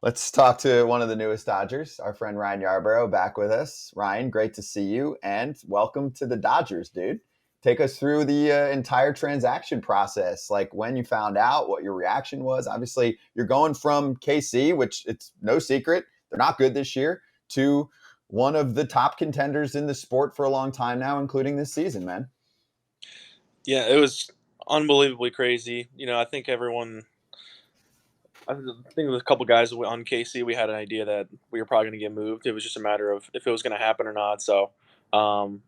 Let's talk to one of the newest Dodgers, our friend Ryan Yarbrough, back with us. Ryan, great to see you, and welcome to the Dodgers, dude. Take us through the entire transaction process, like when you found out, what your reaction was. Obviously, you're going from KC, which it's no secret, they're not good this year, to one of the top contenders in the sport for a long time now, including this season, man. Yeah, it was unbelievably crazy. I think with a couple guys on KC, we had an idea that we were probably going to get moved. It was just a matter of if it was going to happen or not. So, um,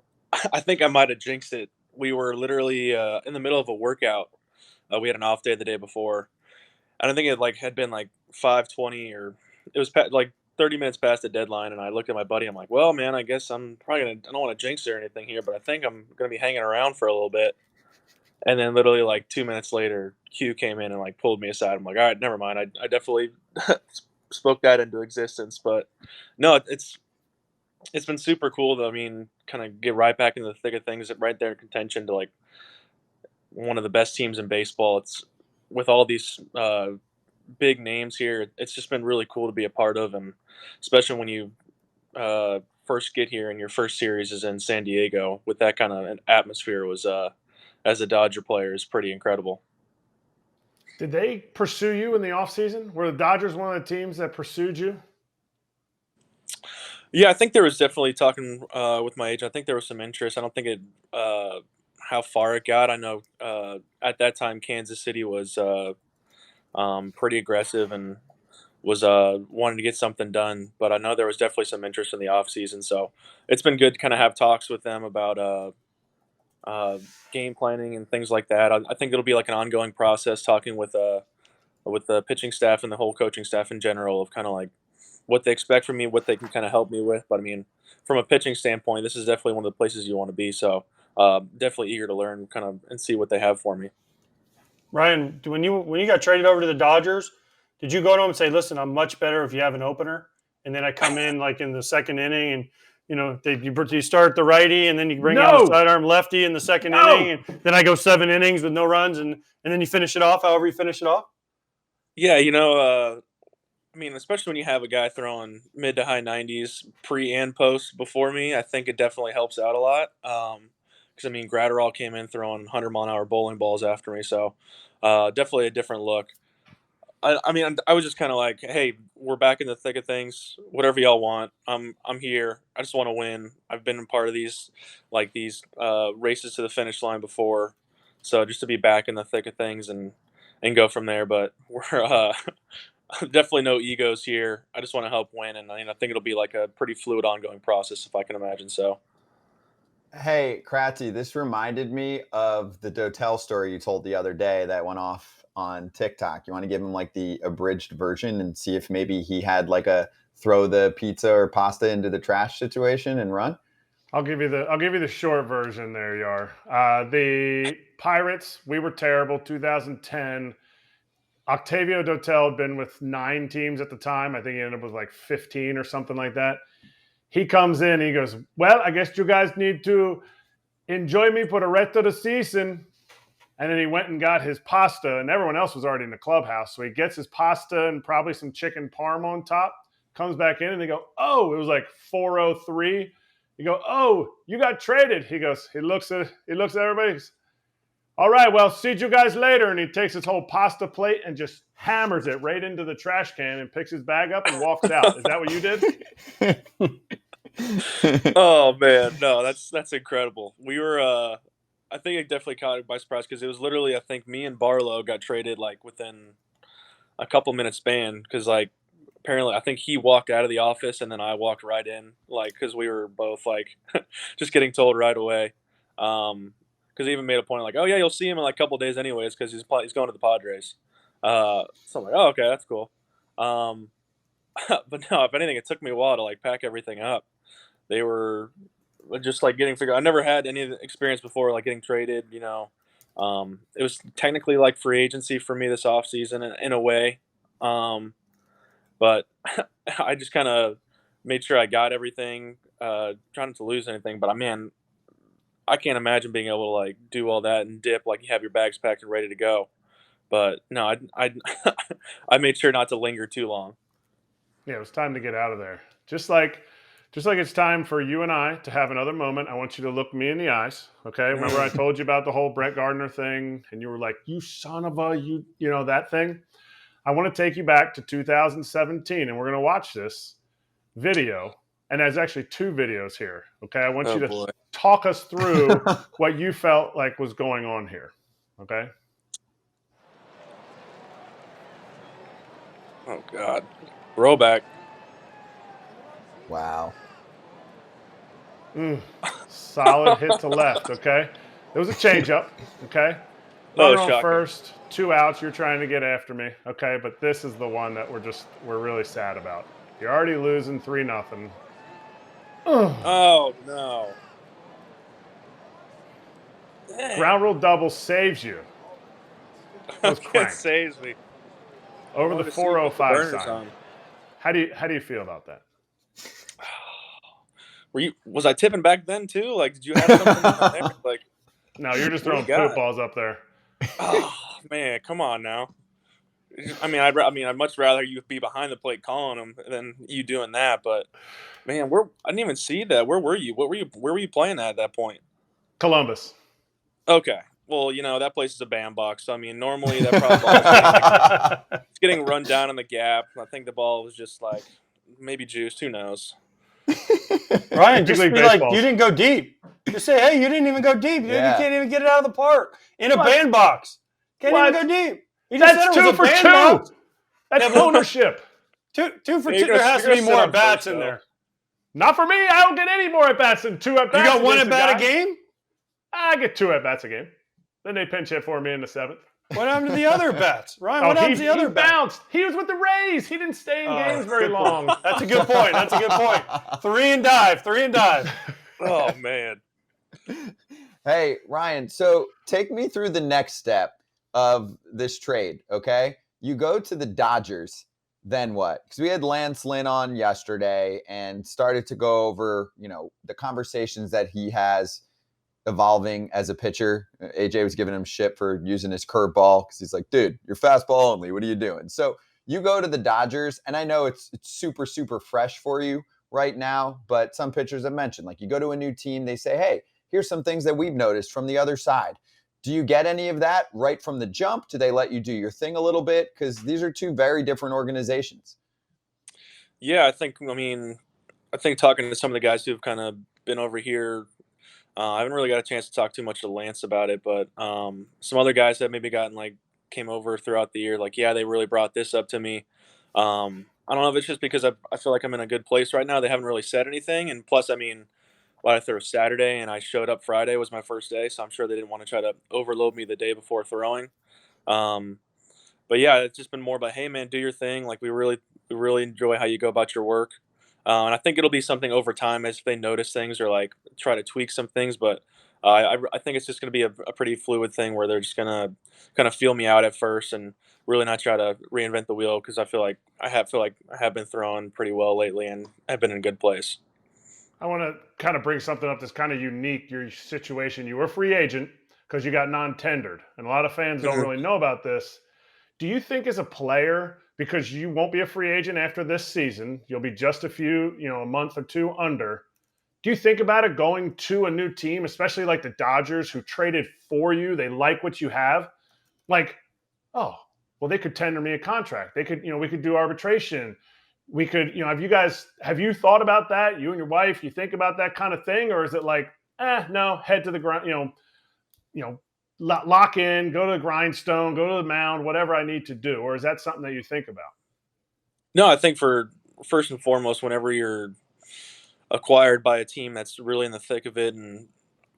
I think I might have jinxed it. We were literally in the middle of a workout. We had an off day the day before, and I think it had been like 5:20 or it was like 30 minutes past the deadline. And I looked at my buddy. I'm like, "Well, man, I guess I'm probably gonna. I don't want to jinx it or anything here, but I think I'm gonna be hanging around for a little bit." And then literally like 2 minutes later, Q came in and pulled me aside. I'm like, all right, never mind. I definitely spoke that into existence. But no, it's been super cool to kind of get right back into the thick of things, right there in contention to one of the best teams in baseball. It's with all these big names here. It's just been really cool to be a part of, and especially when you first get here and your first series is in San Diego with that kind of an atmosphere was as a Dodger player is pretty incredible. Did they pursue you in the offseason? Were the Dodgers one of the teams that pursued you? Yeah, I think there was definitely talking with my agent. I think there was some interest. I don't think it how far it got. I know at that time Kansas City was pretty aggressive and was wanting to get something done. But I know there was definitely some interest in the off season. So it's been good to kind of have talks with them about uh, game planning and things like that. I think it'll be like an ongoing process talking with the pitching staff and the whole coaching staff in general of kind of like what they expect from me, what they can kind of help me with. But I mean, from a pitching standpoint, this is definitely one of the places you want to be. So definitely eager to learn kind of and see what they have for me. Ryan, when you got traded over to the Dodgers, did you go to him and say, "Listen, I'm much better if you have an opener," and then I come in like in the second inning, and you start the righty, and then you bring in the No, sidearm lefty in the second inning, no. and then I go 7 innings with no runs, and then you finish it off, however you finish it off. Yeah, especially when you have a guy throwing mid to high 90s pre and post before me, I think it definitely helps out a lot. Because Gratterall came in throwing 100-mile-an-hour bowling balls after me, so definitely a different look. I was just kind of like, hey, we're back in the thick of things. Whatever y'all want, I'm here. I just want to win. I've been a part of these races to the finish line before, so just to be back in the thick of things and go from there. But we're definitely no egos here. I just want to help win, and I think it'll be like a pretty fluid, ongoing process if I can imagine. So. Hey, Kratzy, this reminded me of the Dotel story you told the other day that went off on TikTok. You want to give him like the abridged version and see if maybe he had like a throw the pizza or pasta into the trash situation and run? I'll give you the short version there, Yar. The Pirates, we were terrible. 2010. Octavio Dotel had been with 9 teams at the time. I think he ended up with like 15 or something like that. He comes in, he goes, "Well, I guess you guys need to enjoy me for the rest of the season." And then he went and got his pasta, and everyone else was already in the clubhouse. So he gets his pasta and probably some chicken parm on top, comes back in, and they go, "Oh," it was like 4:03. You go, "Oh, you got traded." He looks at everybody. Goes, "All right, well, see you guys later." And he takes his whole pasta plate and just hammers it right into the trash can and picks his bag up and walks out. Is that what you did? Oh man, no, that's incredible. We were, I think it definitely caught it by surprise because it was literally, I think me and Barlow got traded like within a couple minutes span because apparently I think he walked out of the office and then I walked right in because we were both just getting told right away. Because he even made a point like, oh yeah, you'll see him in like a couple days anyways because he's going to the Padres. So I'm like, oh okay, that's cool. Um, but no, if anything, it took me a while to pack everything up. They were just getting figured. I never had any experience before getting traded. It was technically like free agency for me this offseason in a way. Um, but I just kind of made sure I got everything, trying not to lose anything. But man, I can't imagine being able to do all that and dip you have your bags packed and ready to go. But no, I I made sure not to linger too long. Yeah, it was time to get out of there. Just like it's time for you and I to have another moment. I want you to look me in the eyes. Okay. Remember I told you about the whole Brett Gardner thing, and you were like, you son of a, you know, that thing. I want to take you back to 2017, and we're going to watch this video. And there's actually 2 videos here. Okay. I want Oh you to boy. talk us through what you felt like was going on here. Okay. Oh God. Throwback. Wow. Solid hit to left. Okay. There was a changeup. Okay. Oh, Runner on shocking. first, 2 outs. You're trying to get after me. Okay. But this is the one that we're really sad about. You're already losing 3-0. Oh no. Dang. Ground rule double saves you. That was It crank. saves me. Over the Wanted to see you put the 405 burners sign. on. How do you feel about that? Was I tipping back then too? Like, did you have something down there? Like, No, you're just what do throwing you poop got? balls up there. Oh man, come on now. I mean, I'd much rather you be behind the plate calling them than you doing that. But man, I didn't even see that. Where were you? Where were you playing at that point? Columbus. Okay. Well, you know, that place is a bandbox. So, I mean, normally that probably ball is it's getting run down in the gap. I think the ball was just like maybe juiced. Who knows? Ryan, Big just league be like, baseballs. you didn't go deep. Just say, hey, you didn't even go deep. You Yeah. can't even get it out of the park in a What? bandbox. Can't What? even go deep. You just That's said it 2 was a for 2. bandbox. That's Yeah, but- ownership. Two for Yeah, two. There has to you're be gonna sit more on at bats first, in though. there. Not for me. I don't get any more at bats than 2 at bats. You got 1 at against bat a guy. game? I get 2 at bats a game. Then they pinch hit for me in the 7th. What happened to the other bats? Ryan, what happened to the he other bats? bounced. He was with the Rays. He didn't stay in games very Good long. point. That's a good point. That's a good point. 3 and dive. 3 and dive. Oh man. Hey, Ryan, so take me through the next step of this trade, okay? You go to the Dodgers, then what? Because we had Lance Lynn on yesterday and started to go over, you know, the conversations that he has evolving as a pitcher. AJ was giving him shit for using his curveball because he's like, dude, you're fastball only. What are you doing? So you go to the Dodgers, and I know it's super, super fresh for you right now, but some pitchers have mentioned, like, you go to a new team, they say, hey, here's some things that we've noticed from the other side. Do you get any of that right from the jump? Do they let you do your thing a little bit? Because these are 2 very different organizations. Yeah, I think talking to some of the guys who've kind of been over here, I haven't really got a chance to talk too much to Lance about it, but some other guys that maybe came over throughout the year, like, yeah, they really brought this up to me. I don't know if it's just because I feel like I'm in a good place right now. They haven't really said anything, and plus, I mean, I threw Saturday and I showed up Friday was my first day, so I'm sure they didn't want to try to overload me the day before throwing. Um, but yeah, it's just been more about, hey man, do your thing. Like we really enjoy how you go about your work, and I think it'll be something over time as they notice things or like try to tweak some things. But I think it's just going to be a pretty fluid thing where they're just gonna kind of feel me out at first and really not try to reinvent the wheel because I feel like I have been throwing pretty well lately and have been in a good place. I want to kind of bring something up that's kind of unique. Your situation. You were a free agent because you got non-tendered, and a lot of fans don't really know about this. Do you think as a player, because you won't be a free agent after this season, you'll be just a month or 2 under, do you think about it going to a new team, especially like the Dodgers who traded for you? They like what you have. Like, oh, well, they could tender me a contract. They could, we could do arbitration. We could, have you thought about that? You and your wife, you think about that kind of thing? Or is it like, no, head to the ground, lock in, go to the grindstone, go to the mound, whatever I need to do? Or is that something that you think about? No, I think for first and foremost, whenever you're acquired by a team that's really in the thick of it and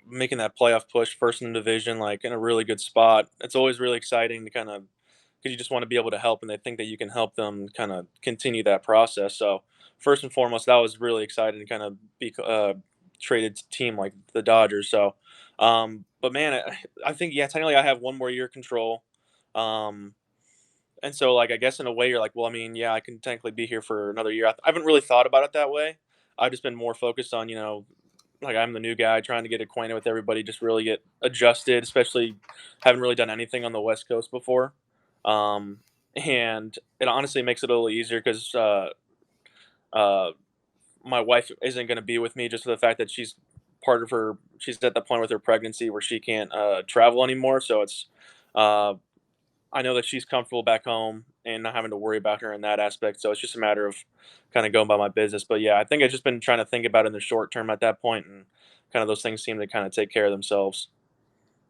making that playoff push, first in the division, like in a really good spot, it's always really exciting to kind of because you just want to be able to help, and they think that you can help them kind of continue that process. So first and foremost, that was really exciting to kind of be traded to a team like the Dodgers. So, but man, I think technically I have 1 more year control. Um, and so, like, I guess in a way, you're like, well, I mean, yeah, I can technically be here for another year. I haven't really thought about it that way. I've just been more focused on, like I'm the new guy trying to get acquainted with everybody, just really get adjusted, especially haven't really done anything on the West Coast before. And it honestly makes it a little easier because my wife isn't going to be with me just for the fact that she's at the point with her pregnancy where she can't travel anymore. So uh, I know that she's comfortable back home and not having to worry about her in that aspect. So it's just a matter of kind of going by my business. But yeah, I think I've just been trying to think about it in the short term at that point, and kind of those things seem to kind of take care of themselves.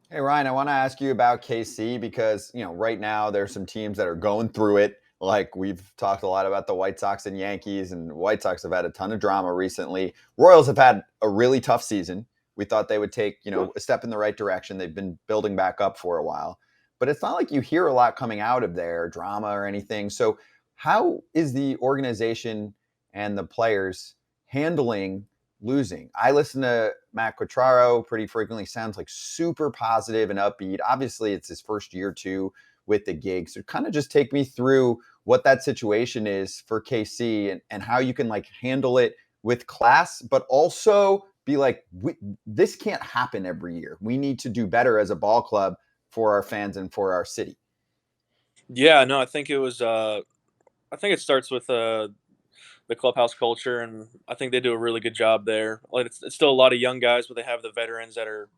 Hey Ryan, I want to ask you about KC because, right now there's some teams that are going through it. Like we've talked a lot about the White Sox and Yankees, and the White Sox have had a ton of drama recently. Royals have had a really tough season. We thought they would take, a step in the right direction. They've been building back up for a while. But it's not like you hear a lot coming out of their drama or anything. So how is the organization and the players handling losing? I listen to Matt Quatraro pretty frequently. Sounds like super positive and upbeat. Obviously, it's his first year too with the gig. So kind of just take me through what that situation is for KC and how you can like handle it with class, but also be like, this can't happen every year. We need to do better as a ball club for our fans and for our city. Yeah, no, I think it was. I think it starts with the clubhouse culture, and I think they do a really good job there. Like it's still a lot of young guys, but they have the veterans that are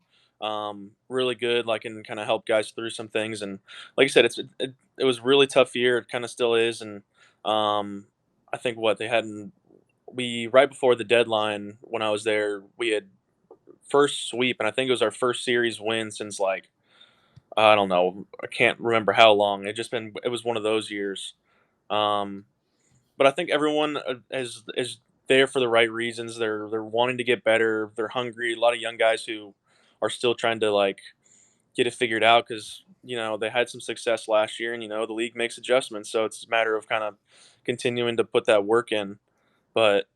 really good, like and kind of help guys through some things. And like I said, it was a really tough year. It kind of still is, and I think what they hadn't we right before the deadline when I was there, we had first sweep, and I think it was our first series win since like I don't know, I can't remember how long. It was one of those years. Um, but I think everyone is there for the right reasons. They're wanting to get better. They're hungry. A lot of young guys who are still trying to like get it figured out because they had some success last year, and the league makes adjustments. So it's a matter of kind of continuing to put that work in. But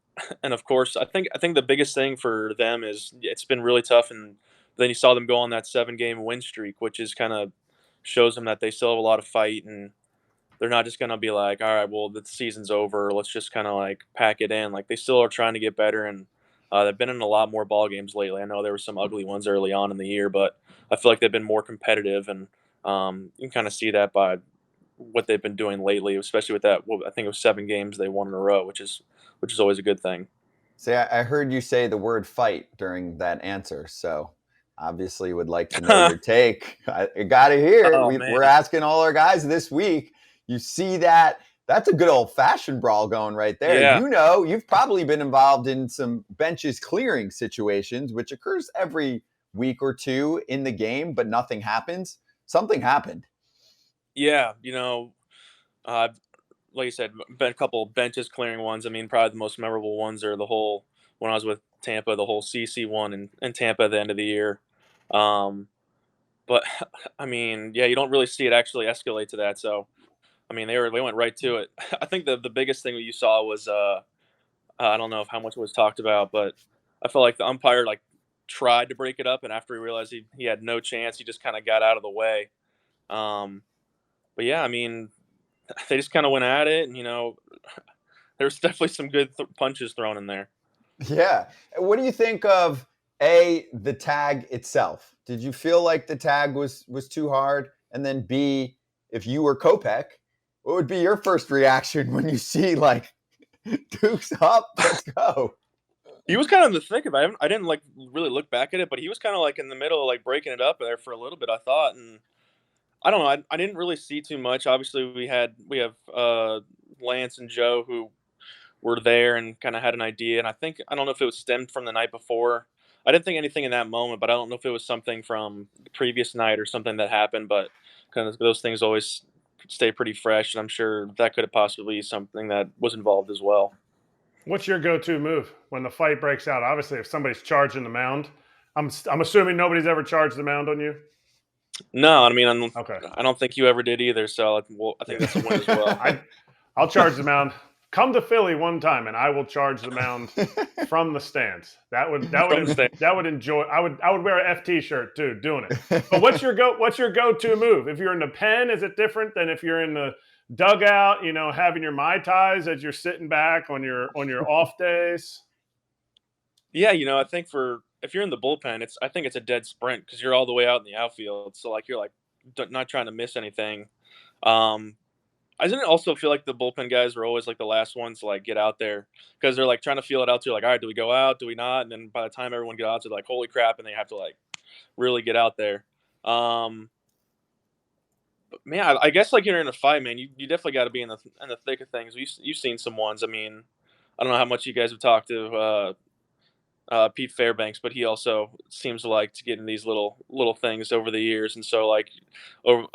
and of course, I think the biggest thing for them is it's been really tough, and then you saw them go on that 7-game win streak, which is kind of shows them that they still have a lot of fight, and they're not just gonna be like, all right, well the season's over. Let's just kind of like pack it in. Like they still are trying to get better, and they've been in a lot more ball games lately. I know there were some ugly ones early on in the year, but I feel like they've been more competitive, and you can kind of see that by what they've been doing lately, especially with that. Well, I think it was 7 games they won in a row, which is always a good thing. See, I heard you say the word fight during that answer, so obviously would like to know your take. I got to hear. Oh We're man, asking all our guys this week. You see that? That's a good old fashioned brawl going right there. yeah, You've probably been involved in some benches clearing situations, which occurs every week or two in the game, but nothing happens. Something happened. yeah. Uh, like you said, been a couple benches clearing ones. I mean, probably the most memorable ones are the whole when I was with Tampa, the whole CC one in Tampa at the end of the year. Um, but I mean, yeah, you don't really see it actually escalate to that. So I mean, they went right to it. I think the biggest thing that you saw was I don't know if how much was talked about, but I felt like the umpire like tried to break it up, and after he realized he had no chance, he just kind of got out of the way. Um, but yeah, I mean, they just kind of went at it, and there's definitely some good punches thrown in there. Yeah. What do you think of the tag itself? Did you feel like the tag was too hard? And then B, if you were Kopech, what would be your first reaction when you see like Duke's up? Let's go. He was kind of in the thick of it. I didn't like really look back at it, but he was kind of like in the middle, like breaking it up there for a little bit. I thought, and I don't know. I didn't really see too much. Obviously, we have Lance and Joe who were there and kind of had an idea. And I don't know if it was stemmed from the night before. I didn't think anything in that moment, but I don't know if it was something from the previous night or something that happened. But kind of those things always stay pretty fresh, and I'm sure that could have possibly be something that was involved as well. What's your go-to move when the fight breaks out? Obviously, if somebody's charging the mound, I'm assuming nobody's ever charged the mound on you. No, I mean Okay. I don't think you ever did either. So I think that's a win as well. I'll charge the mound. Come to Philly one time, and I will charge the mound from the stands. That would enjoy. I would wear a FT shirt too, doing it. But what's your go-to move? If you're in the pen, is it different than if you're in the dugout? Having your Mai Tais as you're sitting back on your off days. Yeah, I think if you're in the bullpen, I think it's a dead sprint because you're all the way out in the outfield. So like you're like not trying to miss anything. Um, Doesn't it also feel like the bullpen guys are always like the last ones to like get out there because they're like trying to feel it out too? Like, all right, do we go out? Do we not? And then by the time everyone gets out, they're like, holy crap, and they have to like really get out there. But man, I guess like you're in a fight, man. You definitely got to be in the thick of things. You've seen some ones. I mean, I don't know how much you guys have talked to Pete Fairbanks, but he also seems to like to get in these little things over the years. And so like,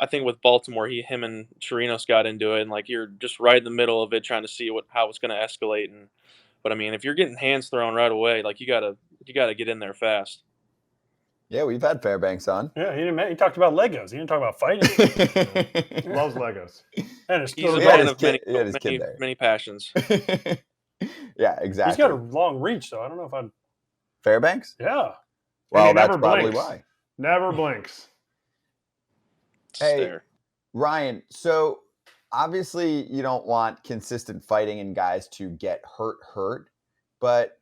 I think with Baltimore, him and Chirinos got into it, and like you're just right in the middle of it, trying to see how it's going to escalate. But I mean, if you're getting hands thrown right away, like you gotta get in there fast. Yeah, we've had Fairbanks on. Yeah, he talked about Legos. He didn't talk about fighting. Loves Legos. And it's He's a had man his of kid- he had his kid there. many passions. Yeah, exactly. He's got a long reach, though. I don't know if I'd. Fairbanks? Yeah. Well, he that's never probably blinks. why. Never blinks. Hey, Stare. Ryan, so obviously you don't want consistent fighting and guys to get hurt, but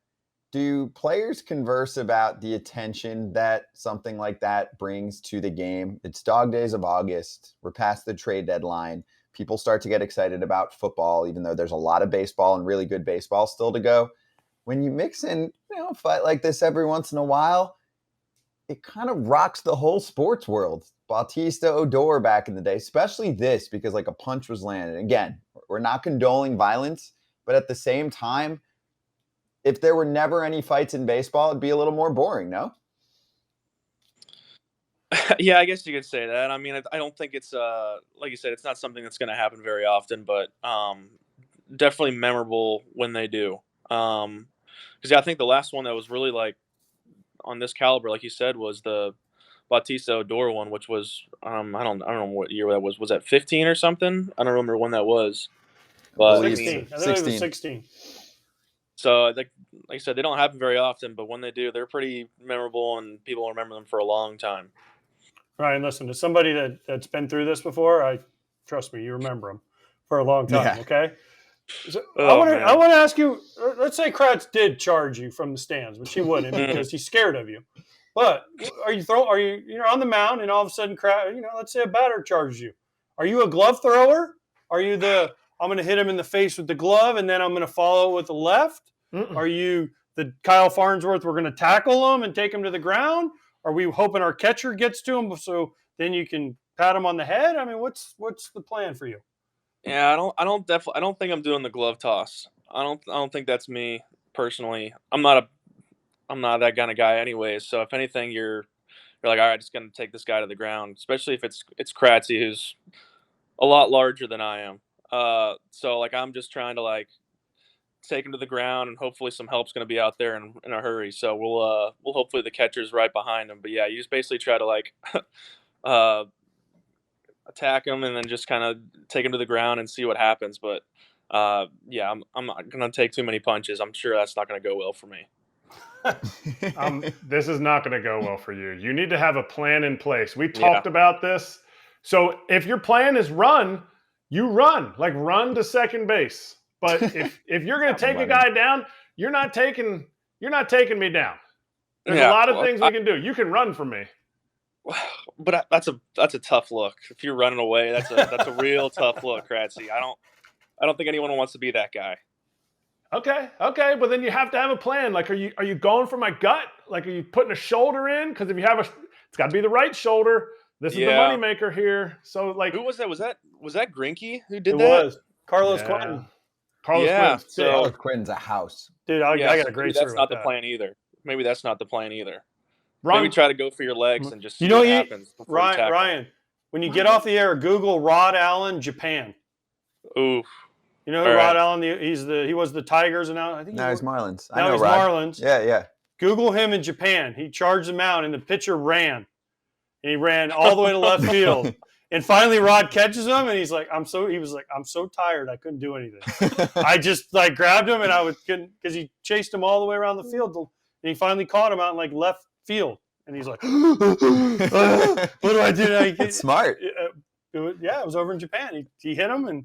do players converse about the attention that something like that brings to the game? It's dog days of August. We're past the trade deadline. People start to get excited about football, even though there's a lot of baseball and really good baseball still to go. When you mix in, a fight like this every once in a while, it kind of rocks the whole sports world. Bautista, Odor back in the day, especially this, because like a punch was landed. Again, we're not condoning violence, but at the same time, if there were never any fights in baseball, it'd be a little more boring, no? Yeah, I guess you could say that. I mean, I don't think it's like you said, it's not something that's going to happen very often, but definitely memorable when they do. Because I think the last one that was really like on this caliber, like you said, was the Bautista Odor one, which was I don't know what year that was. Was that 15 or something? I don't remember when that was. But I mean, 16. I think it was 16. so like I said, they don't happen very often, but when they do, they're pretty memorable, and people remember them for a long time. Ryan, listen, to somebody that's been through this before, trust me, you remember them for a long time, Yeah. okay? So Oh, I want to ask you, let's say Kratz did charge you from the stands, which he wouldn't because he's scared of you. But are you on the mound and all of a sudden let's say a batter charges you. Are you a glove thrower? Are you I'm going to hit him in the face with the glove and then I'm going to follow with the left? Mm-mm. Are you the Kyle Farnsworth, we're going to tackle him and take him to the ground? Are we hoping our catcher gets to him so then you can pat him on the head? I mean, what's the plan for you? Yeah, I don't think I'm doing the glove toss. I don't think that's me personally. I'm not that kind of guy anyways. So if anything, you're like, all right, just gonna take this guy to the ground, especially if it's Kratzy, who's a lot larger than I am. So like I'm just trying to like take him to the ground, and hopefully some help's gonna be out there in a hurry. So we'll hopefully the catcher's right behind him. But yeah, you just basically try to like attack him and then just kind of take him to the ground and see what happens. But yeah, I'm not gonna take too many punches. I'm sure that's not gonna go well for me. This is not going to go well for you. You need to have a plan in place. We talked about this. So if your plan is run, you run. Like run to second base. But if you're going to take a guy down, you're not taking me down. There's a lot of things we can do. You can run from me. But that's a tough look. If you're running away, that's a real tough look, Kratzy. I don't think anyone wants to be that guy. Okay, but then you have to have a plan. Like, are you going for my gut? Like, are you putting a shoulder in? Because if you have it's got to be the right shoulder. This is the moneymaker here. So, like, who was that? Was that Grinke who did that? It was Carlos Quentin. Carlos Quinton's a house, dude. I got a great story. That's not the plan either. Maybe that's not the plan either. Run. Maybe try to go for your legs and just see what happens. Ryan, when you get off the air, Google Rod Allen, Japan. Oof. You know who Rod Allen? He was the Tigers, and now I think he's Marlins. Now he's Marlins. Yeah. Google him in Japan. He charged him out, and the pitcher ran, and he ran all the way to left field. And finally, Rod catches him, and he's like, "I'm so tired, I couldn't do anything. I just like grabbed him, and couldn't because he chased him all the way around the field, and he finally caught him out in like left field, and he's like, "What do I do?" It's smart. It was over in Japan. He hit him and.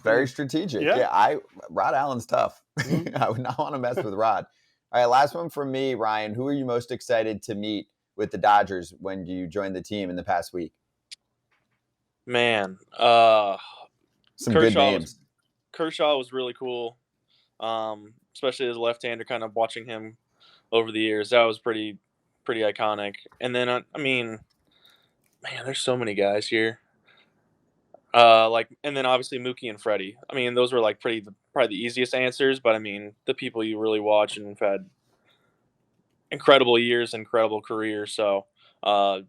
Very strategic. Yeah, Rod Allen's tough. I would not want to mess with Rod. All right, last one from me, Ryan. Who are you most excited to meet with the Dodgers when you joined the team in the past week? Man, Some good names. Kershaw was really cool, especially as a left-hander. Kind of watching him over the years, that was pretty iconic. And then I mean, man, there's so many guys here. And then obviously Mookie and Freddie. I mean, those were like probably the easiest answers. But I mean, the people you really watch and have had incredible years, incredible careers. So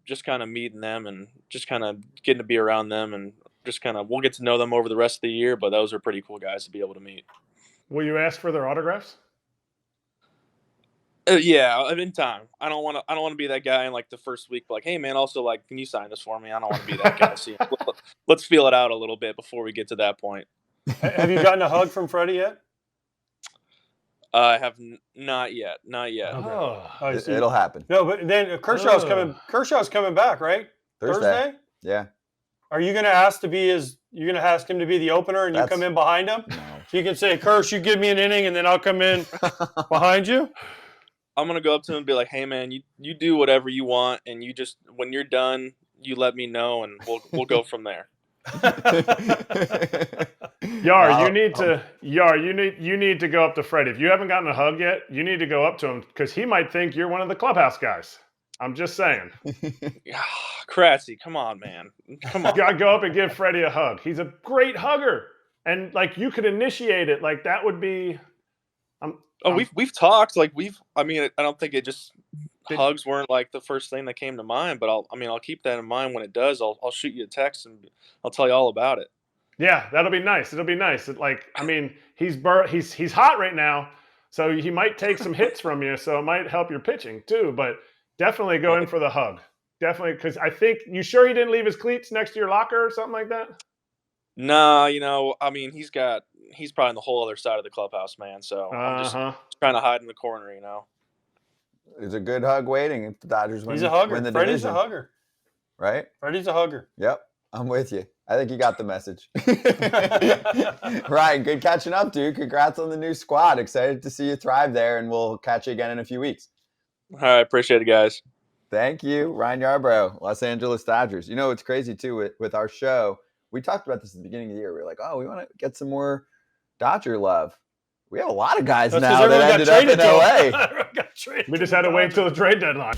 just kind of meeting them and just kind of getting to be around them and just kind of we'll get to know them over the rest of the year. But those are pretty cool guys to be able to meet. Will you ask for their autographs? Yeah, in time. I don't want to be that guy in like the first week. Like, hey man, also like, can you sign this for me? I don't want to be that guy. So let's feel it out a little bit before we get to that point. Have you gotten a hug from Freddie yet? I have not yet. Okay. Oh, It'll happen. No, but then Kershaw's coming. Kershaw's coming back, right? Thursday. Yeah. Are you going to ask to be You're going to ask him to be the opener, and you come in behind him? No. So you can say, "Kersh, you give me an inning, and then I'll come in behind you." I'm gonna go up to him and be like, "Hey man, you do whatever you want, and you just when you're done, you let me know, and we'll go from there." Yar, you need to go up to Freddie. If you haven't gotten a hug yet, you need to go up to him because he might think you're one of the clubhouse guys. I'm just saying. Kratzy, come on, man. Come on. You gotta go up and give Freddie a hug. He's a great hugger. And like you could initiate it. Like that would be we've talked. Like I don't think it just hugs weren't like the first thing that came to mind, but I'll keep that in mind when it does. I'll shoot you a text and I'll tell you all about it. Yeah, that'll be nice. It'll be nice. He's hot right now, so he might take some hits from you, so it might help your pitching too. But definitely go in for the hug. Definitely, because I think you sure he didn't leave his cleats next to your locker or something like that? Nah, he's probably on the whole other side of the clubhouse, man. So I'm just trying to hide in the corner, There's a good hug waiting if the Dodgers win. He's a hugger. Win the Freddie's division. a hugger. Right? Freddie's a hugger. Yep. I'm with you. I think you got the message. Ryan, good catching up, dude. Congrats on the new squad. Excited to see you thrive there, and we'll catch you again in a few weeks. All right. Appreciate it, guys. Thank you. Ryan Yarbrough, Los Angeles Dodgers. It's crazy, too, with our show. We talked about this at the beginning of the year. We were like, we want to get some more Dodger love. We have a lot of guys now that ended up in LA. We just had to wait till the trade deadline.